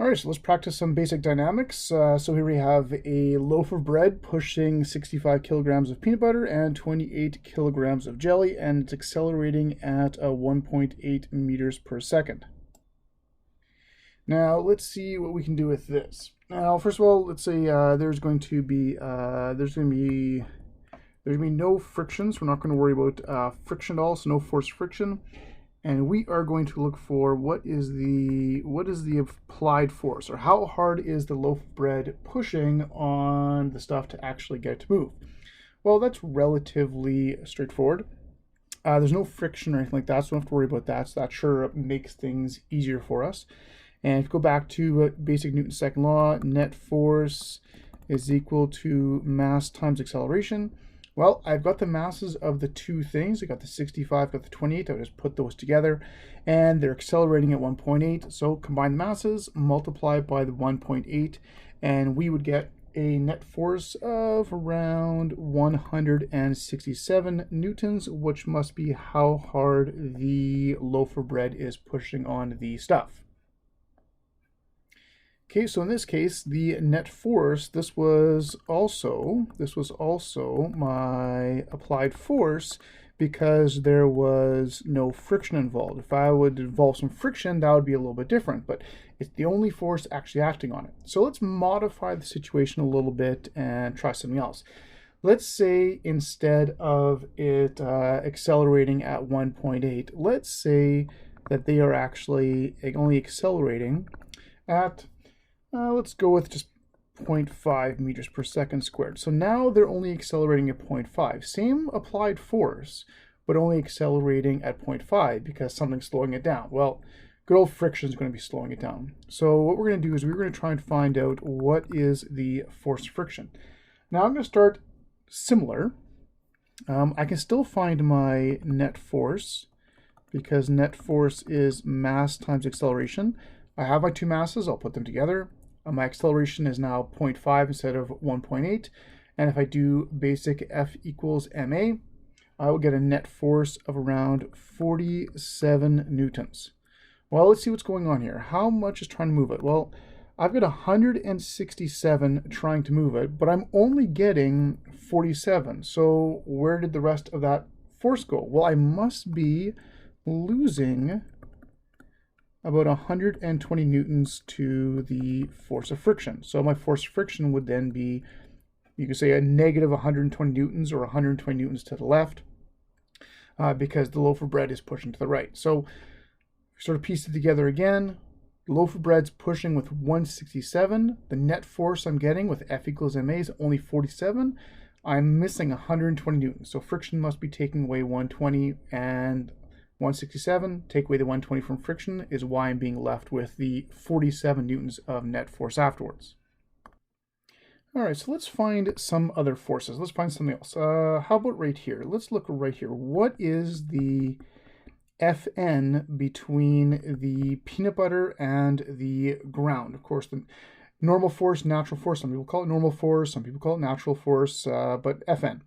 All right, so let's practice some basic dynamics. So here we have a loaf of bread pushing 65 kilograms of peanut butter and 28 kilograms of jelly, and it's accelerating at 1.8 meters per second. Now let's see what we can do with this. Now, first of all, let's say there's going to be no friction, so we're not going to worry about friction at all. So no forced friction. And we are going to look for what is the applied force, or how hard is the loaf of bread pushing on the stuff to actually get it to move. Well, that's relatively straightforward. There's no friction or anything like that, so we don't have to worry about that. So that sure makes things easier for us. And if you go back to basic Newton's second law, net force is equal to mass times acceleration. Well, I've got the masses of the two things. I got the 65, got the 28. I'll just put those together, and they're accelerating at 1.8. So combine the masses, multiply by the 1.8, and we would get a net force of around 167 newtons, which must be how hard the loaf of bread is pushing on the stuff. Okay, so in this case, the net force, this was also my applied force because there was no friction involved. If I would involve some friction, that would be a little bit different, but it's the only force actually acting on it. So let's modify the situation a little bit and try something else. Let's say instead of it accelerating at 1.8, let's say that they are actually only accelerating at let's go with just 0.5 meters per second squared. So now they're only accelerating at 0.5. Same applied force, but only accelerating at 0.5 because something's slowing it down. Well, good old friction is going to be slowing it down. So what we're going to do is we're going to try and find out what is the force friction. Now I'm going to start similar. I can still find my net force because net force is mass times acceleration. I have my two masses, I'll put them together. My acceleration is now 0.5 instead of 1.8. And if I do basic F equals ma, I will get a net force of around 47 newtons. Well, let's see what's going on here. How much is trying to move it? Well, I've got 167 trying to move it, but I'm only getting 47. So where did the rest of that force go? Well, I must be losing about 120 newtons to the force of friction. So my force of friction would then be, you could say, a negative 120 newtons or 120 newtons to the left because the loaf of bread is pushing to the right. So sort of piece it together again. The loaf of bread's pushing with 167. The net force I'm getting with F equals ma is only 47. I'm missing 120 newtons. So friction must be taking away 120, and 167, take away the 120 from friction, is why I'm being left with the 47 newtons of net force afterwards. All right, so let's find some other forces. Let's find something else. How about right here? Let's look right here. What is the Fn between the peanut butter and the ground? Of course, the normal force, natural force. Some people call it normal force, some people call it natural force, but Fn.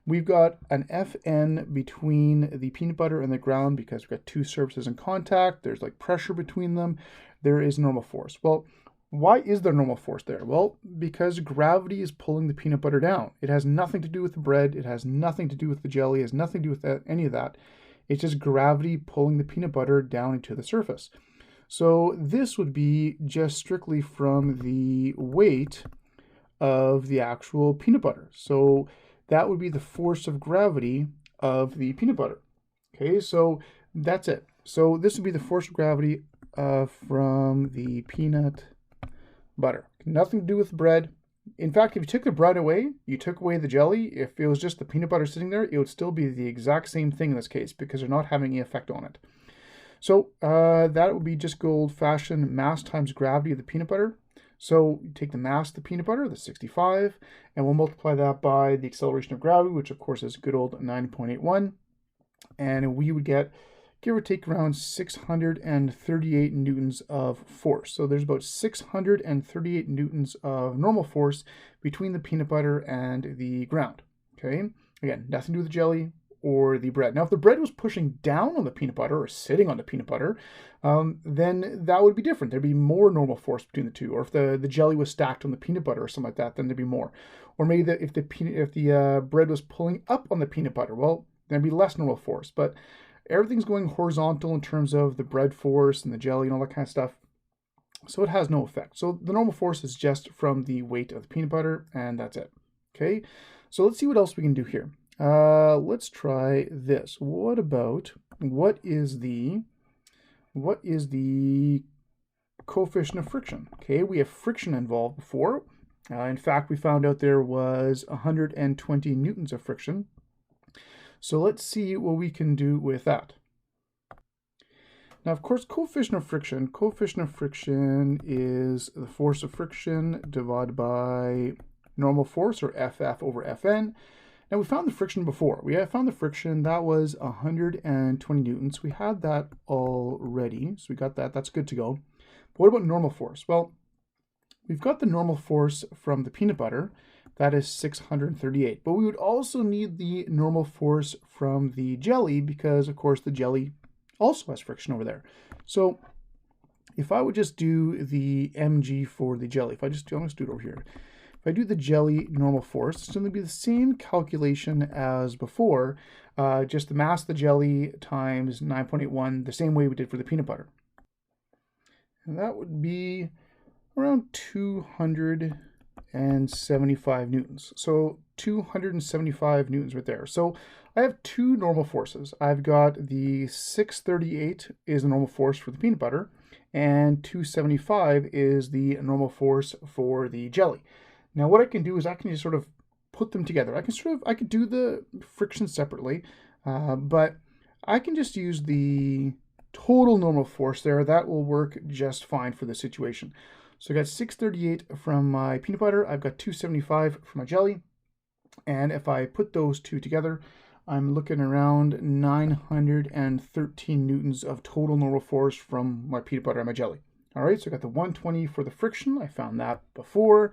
We've got an Fn between the peanut butter and the ground because we've got two surfaces in contact. There's like pressure between them. There is normal force. Well, why is there normal force there? Well, because gravity is pulling the peanut butter down. It has nothing to do with the bread. It has nothing to do with the jelly. It has nothing to do with any of that. It's just gravity pulling the peanut butter down into the surface. So this would be just strictly from the weight of the actual peanut butter. So that would be the force of gravity of the peanut butter. Okay, so that's it. So this would be the force of gravity from the peanut butter. Nothing to do with bread. In fact, if you took the bread away, you took away the jelly, if it was just the peanut butter sitting there, it would still be the exact same thing in this case because they're not having any effect on it. So that would be just good old-fashioned mass times gravity of the peanut butter. So you take the mass of the peanut butter, the 65, and we'll multiply that by the acceleration of gravity, which of course is good old 9.81. And we would get, give or take, around 638 newtons of force. So there's about 638 newtons of normal force between the peanut butter and the ground. Okay, again, nothing to do with the jelly or the bread. Now, if the bread was pushing down on the peanut butter or sitting on the peanut butter, then that would be different. There'd be more normal force between the two. Or if the jelly was stacked on the peanut butter or something like that, then there'd be more. Or maybe if the bread was pulling up on the peanut butter, well, there'd be less normal force. But everything's going horizontal in terms of the bread force and the jelly and all that kind of stuff. So it has no effect. So the normal force is just from the weight of the peanut butter, and that's it. Okay, so let's see what else we can do here. Let's try this. What is the coefficient of friction? Okay, we have friction involved before. In fact, we found out there was 120 newtons of friction. So let's see what we can do with that. Now, of course, coefficient of friction is the force of friction divided by normal force, or FF over Fn. Now, we found the friction before. We had found the friction, that was 120 newtons. We had that already, so we got that. That's good to go. But what about normal force? Well, we've got the normal force from the peanut butter. That is 638. But we would also need the normal force from the jelly because, of course, the jelly also has friction over there. So if I would just do the mg for the jelly, I'm just do it over here. If I do the jelly normal force, it's going to be the same calculation as before, just the mass of the jelly times 9.81, the same way we did for the peanut butter. And that would be around 275 newtons. So 275 newtons right there. So I have two normal forces. I've got the 638 is the normal force for the peanut butter, and 275 is the normal force for the jelly. Now what I can do is I can just sort of put them together. I could do the friction separately, but I can just use the total normal force there. That will work just fine for the situation. So I got 638 from my peanut butter. I've got 275 from my jelly. And if I put those two together, I'm looking around 913 newtons of total normal force from my peanut butter and my jelly. All right, so I got the 120 for the friction. I found that before.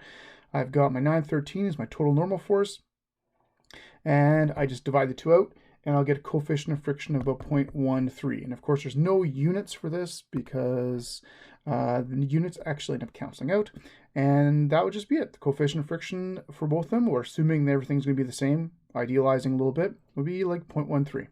I've got my 913 is my total normal force. And I just divide the two out, and I'll get a coefficient of friction of about 0.13. And of course, there's no units for this because the units actually end up canceling out. And that would just be it. The coefficient of friction for both of them, or assuming everything's going to be the same, idealizing a little bit, would be like 0.13.